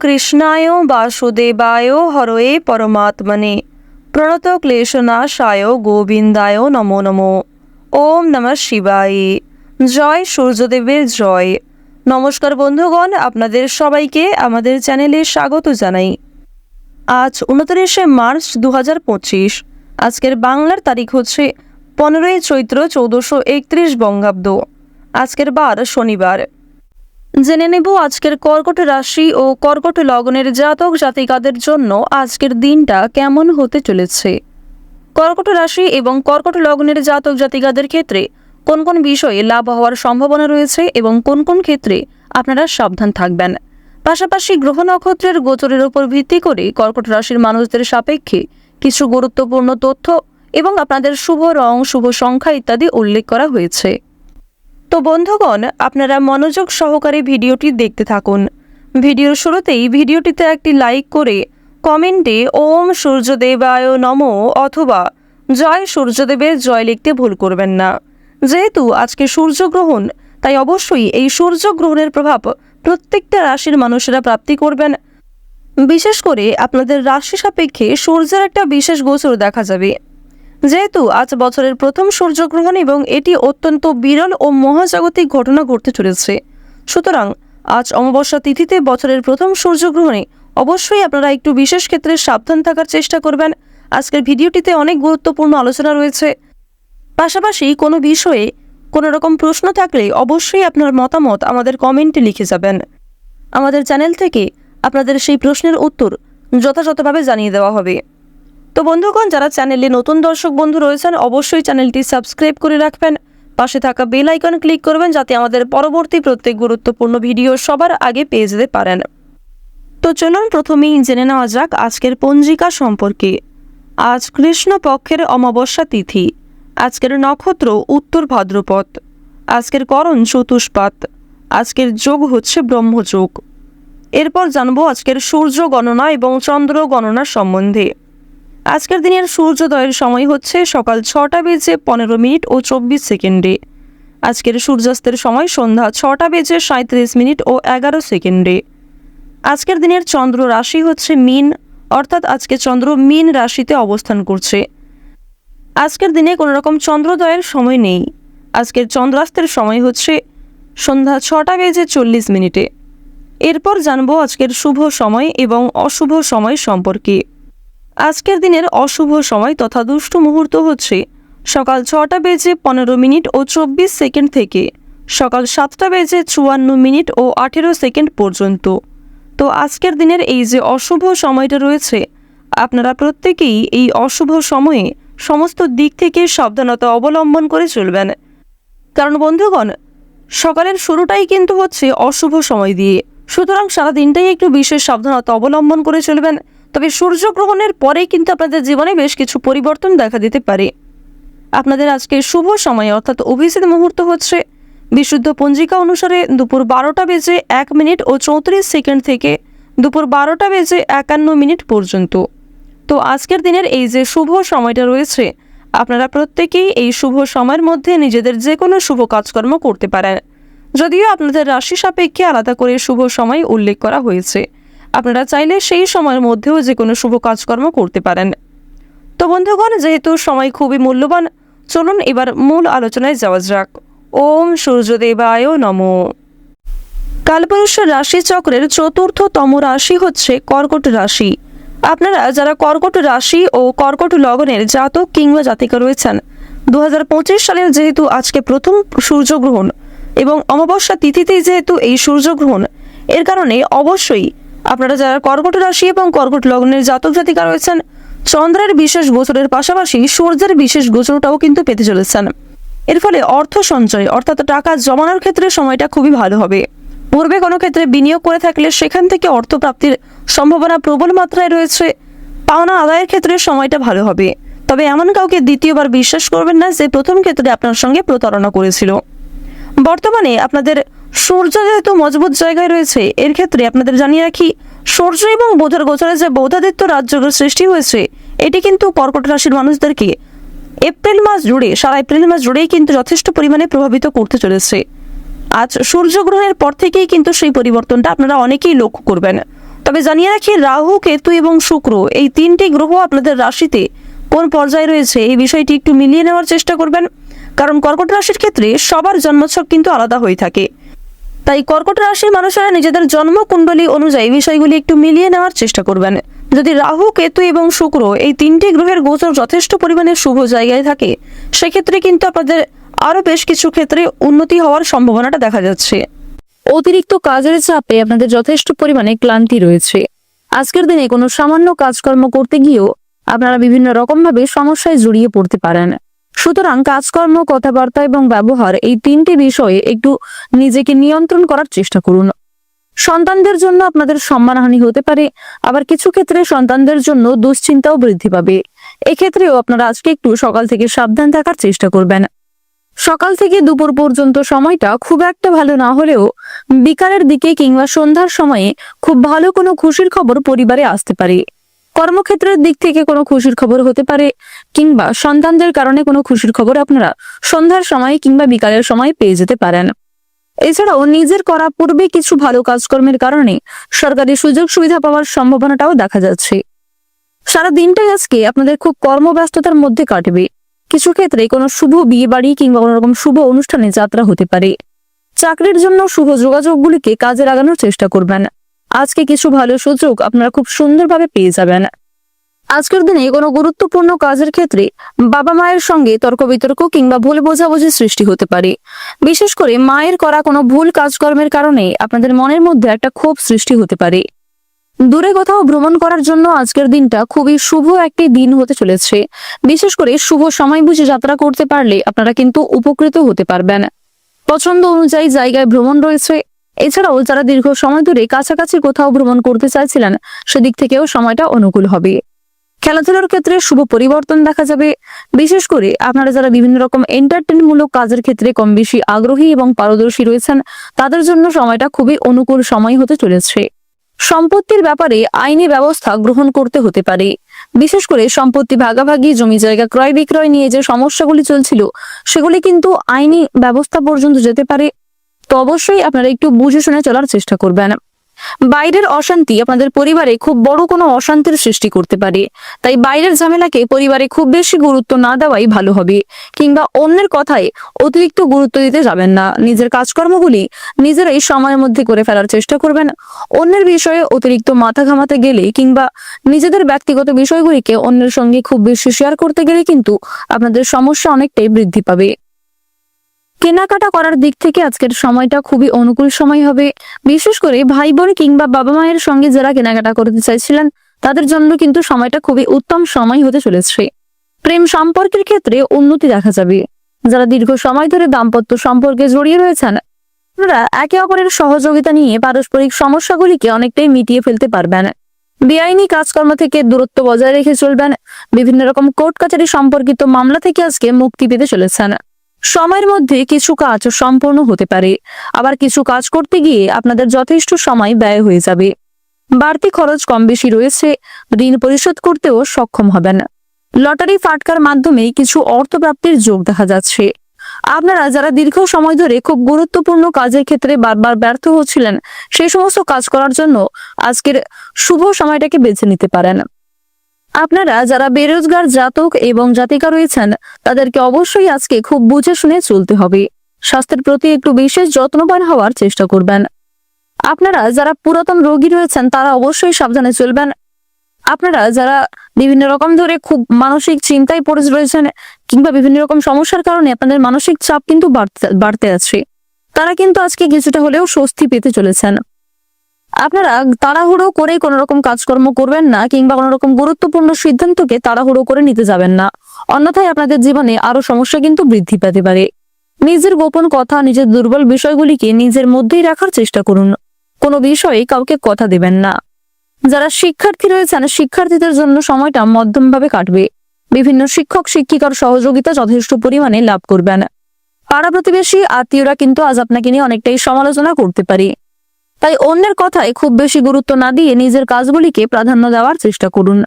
কৃষ্ণায় বাসুদেবায় হরয়ে পরমাত্মনে প্রণত ক্লেশনাশায় গোবিন্দায় নমো নমো। ওম নমঃ শিবায়। জয় সূর্যদেবের জয়। নমস্কার বন্ধুগণ, আপনাদের সবাইকে আমাদের চ্যানেলে স্বাগত জানাই। আজ 29শে মার্চ 2025। আজকের বাংলার তারিখ হচ্ছে 15ই চৈত্র 1431 বঙ্গাব্দ। আজকের বার শনিবার। জেনে নেব আজকের কর্কট রাশি ও কর্কট লগ্নের জাতক জাতিকাদের জন্য আজকের দিনটা কেমন হতে চলেছে। কর্কট রাশি এবং কর্কট লগ্নের জাতক জাতিকাদের ক্ষেত্রে কোন কোন বিষয়ে লাভ হওয়ার সম্ভাবনা রয়েছে এবং কোন কোন ক্ষেত্রে আপনারা সাবধান থাকবেন। পাশাপাশি গ্রহ নক্ষত্রের গোচরের উপর ভিত্তি করে কর্কট রাশির মানুষদের সাপেক্ষে কিছু গুরুত্বপূর্ণ তথ্য এবং আপনাদের শুভ রং, শুভ সংখ্যা ইত্যাদি উল্লেখ করা হয়েছে। তো বন্ধুগণ, আপনারা মনোযোগ সহকারে ভিডিওটি দেখতে থাকুন। ভিডিওর শুরুতেই ভিডিওটিতে একটি লাইক করে কমেন্টে ওম সূর্যদেবায় নমো অথবা জয় সূর্যদেবের জয় লিখতে ভুল করবেন না। যেহেতু আজকে সূর্যগ্রহণ, তাই অবশ্যই এই সূর্যগ্রহণের প্রভাব প্রত্যেকটা রাশির মানুষেরা প্রাপ্তি করবেন। বিশেষ করে আপনাদের রাশি সাপেক্ষে সূর্যের একটা বিশেষ গোচর দেখা যাবে। যেহেতু আজ বছরের প্রথম সূর্যগ্রহণ এবং এটি অত্যন্ত বিরল ও মহাজাগতিক ঘটনা ঘটতে চলেছে, সুতরাং আজ অমাবস্যা তিথিতে বছরের প্রথম সূর্যগ্রহণে অবশ্যই আপনারা একটু বিশেষ ক্ষেত্রে সাবধান থাকার চেষ্টা করবেন। আজকের ভিডিওটিতে অনেক গুরুত্বপূর্ণ আলোচনা রয়েছে। পাশাপাশি কোনো বিষয়ে কোনো রকম প্রশ্ন থাকলে অবশ্যই আপনার মতামত আমাদের কমেন্টে লিখে যাবেন। আমাদের চ্যানেল থেকে আপনাদের সেই প্রশ্নের উত্তর যথাযথভাবে জানিয়ে দেওয়া হবে। তো বন্ধুগণ, যারা চ্যানেলে নতুন দর্শক বন্ধু রয়েছেন অবশ্যই চ্যানেলটি সাবস্ক্রাইব করে রাখবেন। পাশে থাকা বেল আইকন ক্লিক করবেন যাতে আমাদের পরবর্তী প্রত্যেক গুরুত্বপূর্ণ ভিডিও সবার আগে পেয়ে যেতে পারেন। তো চলুন প্রথমেই জেনে নেওয়া যাক আজকের পঞ্জিকা সম্পর্কে। আজ কৃষ্ণ পক্ষের অমাবস্যা তিথি। আজকের নক্ষত্র উত্তর ভাদ্রপদ। আজকের করণ চতুষ্পাত। আজকের যোগ হচ্ছে ব্রহ্মযোগ। এরপর জানবো আজকের সূর্য গণনা এবং চন্দ্র গণনার সম্বন্ধে। আজকের দিনের সূর্যোদয়ের সময় হচ্ছে সকাল 6টা বেজে 15 মিনিট ও 24 সেকেন্ডে। আজকের সূর্যাস্তের সময় সন্ধ্যা 6টা বেজে 37 মিনিট ও 11 সেকেন্ডে। আজকের দিনের চন্দ্র রাশি হচ্ছে মীন, অর্থাৎ আজকে চন্দ্র মীন রাশিতে অবস্থান করছে। আজকের দিনে কোনো রকম চন্দ্রোদয়ের সময় নেই। আজকের চন্দ্রাস্তের সময় হচ্ছে সন্ধ্যা 6টা বেজে 40 মিনিটে। এরপর জানবো আজকের শুভ সময় এবং অশুভ সময় সম্পর্কে। আজকের দিনের অশুভ সময় তথা দুষ্ট মুহূর্ত হচ্ছে সকাল 6টা বেজে 15 মিনিট ও 24 সেকেন্ড থেকে সকাল 7টা বেজে 54 মিনিট ও 18 সেকেন্ড পর্যন্ত। তো আজকের দিনের এই যে অশুভ সময়টা রয়েছে, আপনারা প্রত্যেকেই এই অশুভ সময়ে সমস্ত দিক থেকে সাবধানতা অবলম্বন করে চলবেন। কারণ বন্ধুগণ, সকালের শুরুটাই কিন্তু হচ্ছে অশুভ সময় দিয়ে, সুতরাং সারা দিনটাই একটু বিশেষ সাবধানতা অবলম্বন করে চলবেন। তবে সূর্যগ্রহণের পরে কিন্তু আপনাদের জীবনে বেশ কিছু পরিবর্তন দেখা দিতে পারে। আপনাদের আজকে শুভ সময় অর্থাৎ অভিজিৎ মুহূর্ত হচ্ছে বিশুদ্ধ পঞ্জিকা অনুসারে দুপুর 12টা বেজে 1 মিনিট ও 34 সেকেন্ড থেকে দুপুর 12টা বেজে 51 মিনিট পর্যন্ত। তো আজকের দিনের এই যে শুভ সময়টা রয়েছে, আপনারা প্রত্যেকেই এই শুভ সময়ের মধ্যে নিজেদের যে কোনো শুভ কাজকর্ম করতে পারেন। যদিও আপনাদের রাশি সাপেক্ষে আলাদা করে শুভ সময় উল্লেখ করা হয়েছে, আপনারা চাইলে সেই সময়ের মধ্যেও যে কোনো শুভ কাজকর্ম করতে পারেন। তো বন্ধুগণ, যেহেতু সময় খুবই মূল্যবান, চলুন এবার মূল আলোচনায় যাওয়া যাক। ওম সূর্যদেবায় নমো। কালপুরুষ রাশি চক্রের চতুর্থতম রাশি হচ্ছে কর্কট রাশি। আপনারা যারা কর্কট রাশি ও কর্কট লগ্নের জাতক কিংবা জাতিকা রয়েছেন, 2025 সালের যেহেতু আজকে প্রথম সূর্যগ্রহণ এবং অমাবস্যা তিথিতেই যেহেতু এই সূর্যগ্রহণ, এর কারণে অবশ্যই আপনারা যারা কর্কট রাশি এবং কর্কট লগ্নের জাতক জাতিকা রয়েছেন, চন্দ্রের বিশেষ গোচরের পাশাপাশি সূর্যের বিশেষ গোচরটাও কিন্তু পেতে চলেছেন। এর ফলে অর্থ সঞ্চয় অর্থাৎ টাকা জমানোর ক্ষেত্রে সময়টা খুবই ভালো হবে। পূর্বে কোনো ক্ষেত্রে বিনিয়োগ করে থাকলে সেখান থেকে অর্থ প্রাপ্তির সম্ভাবনা প্রবল মাত্রায় রয়েছে। পাওনা আদায়ের ক্ষেত্রে সময়টা ভালো হবে। তবে এমন কাউকে দ্বিতীয়বার বিশ্বাস করবেন না যে প্রথম ক্ষেত্রে আপনার সঙ্গে প্রতারণা করেছিল। বর্তমানে আপনাদের সূর্য যেহেতু মজবুত জায়গায় রয়েছে, এর ক্ষেত্রে আপনাদের জানিয়ে রাখি, সূর্য এবং বুধের গোচরে যে বৌদ্ধাদিত্য রাজযোগের সৃষ্টি হয়েছে, এটি কিন্তু কর্কট রাশির মানুষদেরকে এপ্রিল মাস জুড়ে, সারা এপ্রিল মাস জুড়েই কিন্তু যথেষ্ট পরিমাণে প্রভাবিত করতে চলেছে। আজ সূর্যগ্রহণের পর থেকেই কিন্তু সেই পরিবর্তনটা আপনারা অনেকেই লক্ষ্য করবেন। তবে জানিয়ে রাখি, রাহু, কেতু এবং শুক্র এই তিনটি গ্রহ আপনাদের রাশিতে কোন পর্যায়ে রয়েছে এই বিষয়টি একটু মিলিয়ে নেওয়ার চেষ্টা করবেন, কারণ কর্কট রাশির ক্ষেত্রে সবার জন্মছক কিন্তু আলাদা হয়ে থাকে। তাই কর্কট রাশির মানুষেরা নিজেদের জন্মকুণ্ডলী অনুযায়ী বিষয়গুলি একটু মিলিয়ে নেওয়ার চেষ্টা করবেন। যদি রাহু, কেতু এবং শুক্র এই তিনটি গ্রহের গোচর যথেষ্ট পরিমাণে শুভ জায়গায় থাকে, সেক্ষেত্রে কিন্তু আপনাদের আরও বেশ কিছু ক্ষেত্রে উন্নতি হওয়ার সম্ভাবনাটা দেখা যাচ্ছে। অতিরিক্ত কাজের চাপে আপনাদের যথেষ্ট পরিমাণে ক্লান্তি রয়েছে। আজকের দিনে কোনো সামান্য কাজকর্ম করতে গিয়েও আপনারা বিভিন্ন রকমভাবে সমস্যায় জড়িয়ে পড়তে পারেন। সুতরাং কাজকর্ম, কথাবার্তা এবং ব্যবহার এই তিনটি বিষয়ে একটু নিজেকে নিয়ন্ত্রণ করার চেষ্টা করুন। সন্তানদের জন্য আপনাদের সম্মানহানি হতে পারে, আবার কিছু ক্ষেত্রে সন্তানদের জন্য দুশ্চিন্তাও বৃদ্ধি পাবে। এক্ষেত্রেও আপনারা আজকে একটু সকাল থেকে সাবধান থাকার চেষ্টা করবেন। সকাল থেকে দুপুর পর্যন্ত সময়টা খুব একটা ভালো না হলেও বিকালের দিকে কিংবা সন্ধ্যার সময়ে খুব ভালো কোনো খুশির খবর পরিবারে আসতে পারে। কর্মক্ষেত্রের দিক থেকে কোনো খুশির খবর হতে পারে, কিংবা সন্তানদের কারণে কোনো খুশির খবর আপনারা সন্ধ্যার সময় কিংবা বিকালের সময় পেয়ে যেতে পারেন। এছাড়াও নিজের করা পূর্বে কিছু ভালো কাজকর্মের কারণে সরকারি সুযোগ সুবিধা পাওয়ার সম্ভাবনাটাও দেখা যাচ্ছে। সারা দিনটাই আজকে আপনাদের খুব কর্মব্যস্ততার মধ্যে কাটবে। কিছু ক্ষেত্রে কোনো শুভ বিয়ে বাড়ি কিংবা কোনো রকম শুভ অনুষ্ঠানে যাত্রা হতে পারে। চাকরির জন্য শুভ যোগাযোগগুলিকে কাজে লাগানোর চেষ্টা করবেন। আজকে কিছু ভালো সুযোগ আপনারা খুব সুন্দরভাবে পেয়ে যাবেন। আজকের দিনে কোনো গুরুত্বপূর্ণ কাজের ক্ষেত্রে বাবা মায়ের সঙ্গে তর্ক বিতর্ক কিংবা ভুল বোঝাবুঝির সৃষ্টি হতে পারে। বিশেষ করে মায়ের করা কোনো ভুল কাজকর্মের কারণে আপনাদের মনের মধ্যে একটা ক্ষোভ সৃষ্টি হতে পারে। দূরে কোথাও ভ্রমণ করার জন্য আজকের দিনটা খুবই শুভ একটি দিন হতে চলেছে। বিশেষ করে শুভ সময় বুঝে যাত্রা করতে পারলে আপনারা কিন্তু উপকৃত হতে পারবেন। পছন্দ অনুযায়ী জায়গায় ভ্রমণ রয়েছে। এছাড়াও যারা দীর্ঘ সময় ধরে কাছাকাছি কোথাও ভ্রমণ করতে চাইছিলেন, সেদিক থেকেও সময়টা অনুকূল হবে। খেলাধুলার ক্ষেত্রে শুভ পরিবর্তন দেখা যাবে। বিশেষ করে আপনারা যারা বিভিন্ন রকম এন্টারটেইনমূলক কাজের ক্ষেত্রে কম বেশি আগ্রহী এবং পারদর্শী রয়েছেন, তাদের জন্য সময়টা খুবই অনুকূল সময় হতে চলেছে। সম্পত্তির ব্যাপারে আইনি ব্যবস্থা গ্রহণ করতে হতে পারে। বিশেষ করে সম্পত্তি ভাগাভাগি, জমি জায়গা ক্রয় বিক্রয় নিয়ে যে সমস্যাগুলি চলছিল, সেগুলি কিন্তু আইনি ব্যবস্থা পর্যন্ত যেতে পারে। তো অবশ্যই আপনারা একটু বুঝে শুনে চলার চেষ্টা করবেন। বাইরের অশান্তি আপনাদের পরিবারে খুব বড় কোনো অশান্তির সৃষ্টি করতে পারে। তাই বাইরের ঝামেলাকে পরিবারে খুব বেশি গুরুত্ব না দেওয়াই ভালো হবে, কিংবা অন্যের কথায় অতিরিক্ত গুরুত্ব দিতে যাবেন না। নিজের কাজকর্মগুলি নিজেরাই সময়ের মধ্যে করে ফেলার চেষ্টা করবেন। অন্যের বিষয়ে অতিরিক্ত মাথা ঘামাতে গেলে কিংবা নিজেদের ব্যক্তিগত বিষয়গুলিকে অন্যের সঙ্গে খুব বেশি শেয়ার করতে গেলে কিন্তু আপনাদের সমস্যা অনেকটাই বৃদ্ধি পাবে। কেনাকাটা করার দিক থেকে আজকের সময়টা খুবই অনুকূল সময় হবে। বিশেষ করে ভাই বোন কিংবা বাবা মায়ের সঙ্গে যারা কেনাকাটা করতে চাইছিলেন, তাদের জন্য কিন্তু সময়টা খুবই উত্তম সময় হতে চলেছে। প্রেম সম্পর্কের ক্ষেত্রে উন্নতি দেখা যাবে। যারা দীর্ঘ সময় ধরে দাম্পত্য সম্পর্কে জড়িয়ে রয়েছেন, আপনারা একে অপরের সহযোগিতা নিয়ে পারস্পরিক সমস্যাগুলিকে অনেকটাই মিটিয়ে ফেলতে পারবেন। বেআইনি কাজকর্ম থেকে দূরত্ব বজায় রেখে চলবেন। বিভিন্ন রকম কোর্ট কাছারি সম্পর্কিত মামলা থেকে আজকে মুক্তি পেতে চলেছেন। সময়ের মধ্যে কিছু কাজ সম্পূর্ণ হতে পারে, আবার কিছু কাজ করতে গিয়ে আপনাদের যথেষ্ট সময় ব্যয় হয়ে যাবে। বাড়তি খরচ কম বেশি রয়েছে। ঋণ পরিশোধ করতেও সক্ষম হবেন। লটারি ফাটকার মাধ্যমে কিছু অর্থ প্রাপ্তির যোগ দেখা যাচ্ছে। আপনারা যারা দীর্ঘ সময় ধরে খুব গুরুত্বপূর্ণ কাজের ক্ষেত্রে বারবার ব্যর্থ হচ্ছিলেন, সেই সমস্ত কাজ করার জন্য আজকের শুভ সময়টাকে বেছে নিতে পারেন। আপনারা যারা বেরোজগার জাতক এবং জাতিকা রয়েছেন, তাদেরকে অবশ্যই আজকে খুব বুঝে শুনে চলতে হবে। স্বাস্থ্যের প্রতি একটু বিশেষ যত্নবান হওয়ার চেষ্টা করবেন। আপনারা যারা পুরাতন রোগী রয়েছেন, তারা অবশ্যই সাবধানে চলবেন। আপনারা যারা বিভিন্ন রকম ধরে খুব মানসিক চিন্তায় পড়ে রয়েছেন, কিংবা বিভিন্ন রকম সমস্যার কারণে আপনাদের মানসিক চাপ কিন্তু বাড়তে আছে, তারা কিন্তু আজকে কিছুটা হলেও স্বস্তি পেতে চলেছেন। আপনারা তাড়াহুড়ো করে কোনো রকম কাজকর্ম করবেন না, কিংবা কোনো রকম গুরুত্বপূর্ণ সিদ্ধান্তকে তাড়াহুড়ো করে নিতে যাবেন না। অন্যথায় আপনাদের জীবনে আরো সমস্যা কিন্তু বৃদ্ধি পেতে পারে। নিজের গোপন কথা, নিজের দুর্বল বিষয়গুলিকে নিজের মধ্যেই রাখার চেষ্টা করুন। কোনো বিষয়ে কাউকে কথা দেবেন না। যারা শিক্ষার্থী রয়েছেন, শিক্ষার্থীদের জন্য সময়টা মধ্যমভাবে কাটবে। বিভিন্ন শিক্ষক শিক্ষিকার সহযোগিতা যথেষ্ট পরিমাণে লাভ করবেন। পাড়া প্রতিবেশী আত্মীয়রা কিন্তু আজ আপনাকে নিয়ে অনেকটাই সমালোচনা করতে পারে। তাই অন্যের কথায় খুব বেশি গুরুত্ব না দিয়ে নিজের কাজগুলিকে প্রাধান্য দেওয়ার চেষ্টা করুন।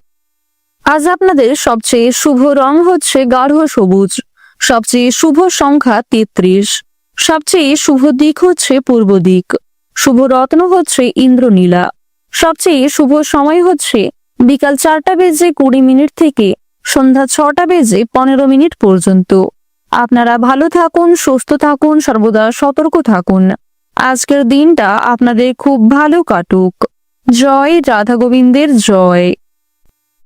আজ আপনাদের সবচেয়ে শুভ রং হচ্ছে গাঢ় সবুজ। সবচেয়ে শুভ সংখ্যা 33। সবচেয়ে শুভ দিক হচ্ছে পূর্ব দিক। শুভ রত্ন হচ্ছে ইন্দ্রনীলা। সবচেয়ে শুভ সময় হচ্ছে বিকাল 4:20 থেকে সন্ধ্যা 6:15 পর্যন্ত। আপনারা ভালো থাকুন, সুস্থ থাকুন, সর্বদা সতর্ক থাকুন। আজকের দিনটা আপনাদের খুব ভালো কাটুক। জয় রাধা গোবিন্দের জয়।